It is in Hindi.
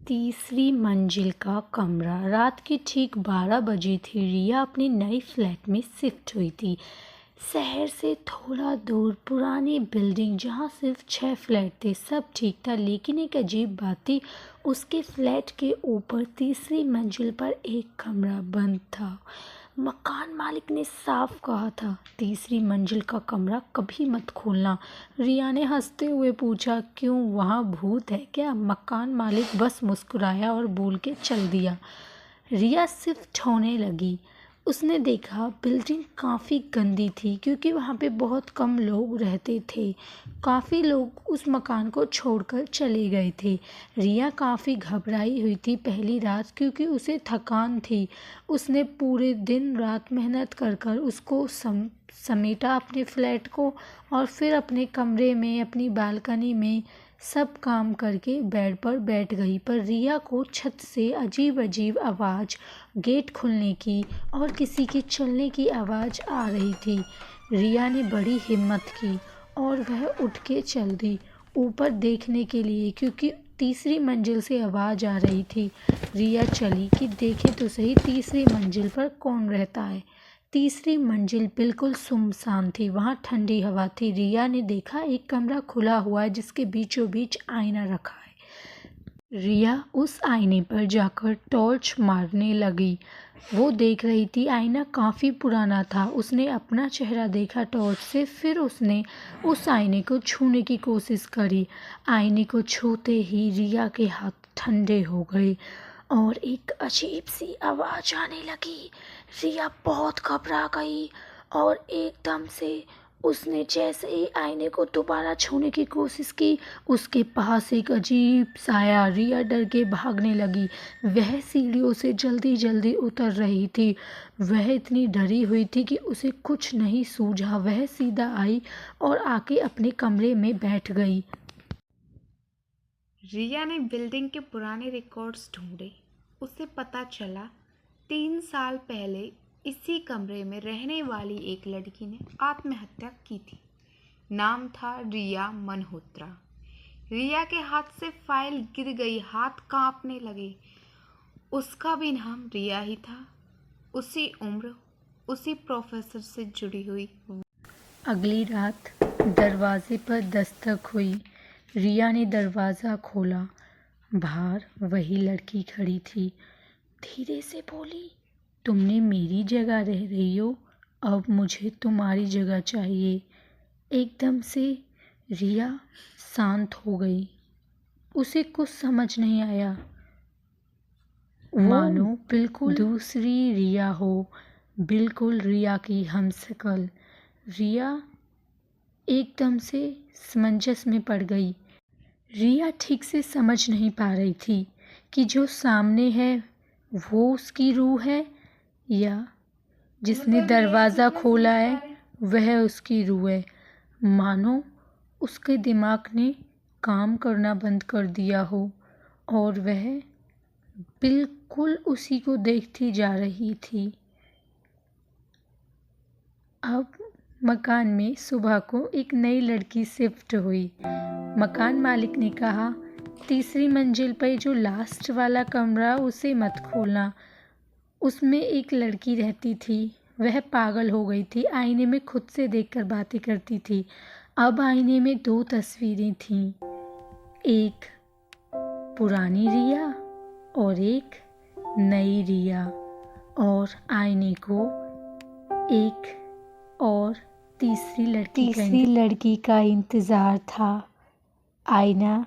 तीसरी मंजिल का कमरा। रात के ठीक 12 बजे थे। रिया अपने नए फ्लैट में शिफ्ट हुई थी। शहर से थोड़ा दूर पुरानी बिल्डिंग जहाँ सिर्फ 6 फ्लैट थे। सब ठीक था, लेकिन एक अजीब बात थी। उसके फ्लैट के ऊपर तीसरी मंजिल पर एक कमरा बंद था। मकान मालिक ने साफ कहा था, तीसरी मंजिल का कमरा कभी मत खोलना। रिया ने हंसते हुए पूछा, क्यों, वहाँ भूत है क्या? मकान मालिक बस मुस्कुराया और बोल के चल दिया। रिया शिफ्ट होने लगी। उसने देखा बिल्डिंग काफ़ी गंदी थी, क्योंकि वहाँ पे बहुत कम लोग रहते थे। काफ़ी लोग उस मकान को छोड़कर चले गए थे। रिया काफ़ी घबराई हुई थी पहली रात, क्योंकि उसे थकान थी। उसने पूरे दिन रात मेहनत कर कर उसको समेटा अपने फ्लैट को, और फिर अपने कमरे में, अपनी बालकनी में सब काम करके बेड पर बैठ गई। पर रिया को छत से अजीब अजीब आवाज़, गेट खुलने की और किसी के चलने की आवाज़ आ रही थी। रिया ने बड़ी हिम्मत की और वह उठ के चल दी ऊपर देखने के लिए, क्योंकि तीसरी मंजिल से आवाज़ आ रही थी। रिया चली कि देखे तो सही तीसरी मंजिल पर कौन रहता है। तीसरी मंजिल बिल्कुल सुनसान थी। वहाँ ठंडी हवा थी। रिया ने देखा एक कमरा खुला हुआ है, जिसके बीचों बीच आईना रखा है। रिया उस आईने पर जाकर टॉर्च मारने लगी। वो देख रही थी आईना काफ़ी पुराना था। उसने अपना चेहरा देखा टॉर्च से, फिर उसने उस आईने को छूने की कोशिश करी। आईने को छूते ही रिया के हाथ ठंडे हो गए और एक अजीब सी आवाज़ आने लगी। रिया बहुत घबरा गई और एकदम से उसने जैसे ही आईने को दोबारा छूने की कोशिश की, उसके पास एक अजीब साया। रिया डर के भागने लगी। वह सीढ़ियों से जल्दी जल्दी उतर रही थी। वह इतनी डरी हुई थी कि उसे कुछ नहीं सूझा। वह सीधा आई और आके अपने कमरे में बैठ गई। रिया ने बिल्डिंग के पुराने रिकॉर्ड्स ढूंढे। उसे पता चला 3 साल पहले इसी कमरे में रहने वाली एक लड़की ने आत्महत्या की थी। नाम था रिया मल्होत्रा। रिया के हाथ से फाइल गिर गई, हाथ कांपने लगे। उसका भी नाम रिया ही था, उसी उम्र, उसी प्रोफेसर से जुड़ी हुई। अगली रात दरवाजे पर दस्तक हुई। रिया ने दरवाज़ा खोला। बाहर वही लड़की खड़ी थी। धीरे से बोली, तुमने मेरी जगह रह रही हो, अब मुझे तुम्हारी जगह चाहिए। एकदम से रिया शांत हो गई। उसे कुछ समझ नहीं आया। मानो बिल्कुल दूसरी रिया हो, बिल्कुल रिया की हमशक्ल। रिया एकदम से समंजस में पड़ गई। रिया ठीक से समझ नहीं पा रही थी कि जो सामने है वो उसकी रूह है, या जिसने दरवाज़ा खोला है वह उसकी रूह है। मानो उसके दिमाग ने काम करना बंद कर दिया हो और वह बिल्कुल उसी को देखती जा रही थी। अब मकान में सुबह को एक नई लड़की शिफ्ट हुई। मकान मालिक ने कहा, तीसरी मंजिल पर जो लास्ट वाला कमरा उसे मत खोलना। उसमें एक लड़की रहती थी। वह पागल हो गई थी। आईने में खुद से देखकर बातें करती थी। अब आईने में 2 तस्वीरें थीं, एक पुरानी रिया और एक नई रिया। और आईने को एक और तीसरी लड़की का इंतज़ार था। आईना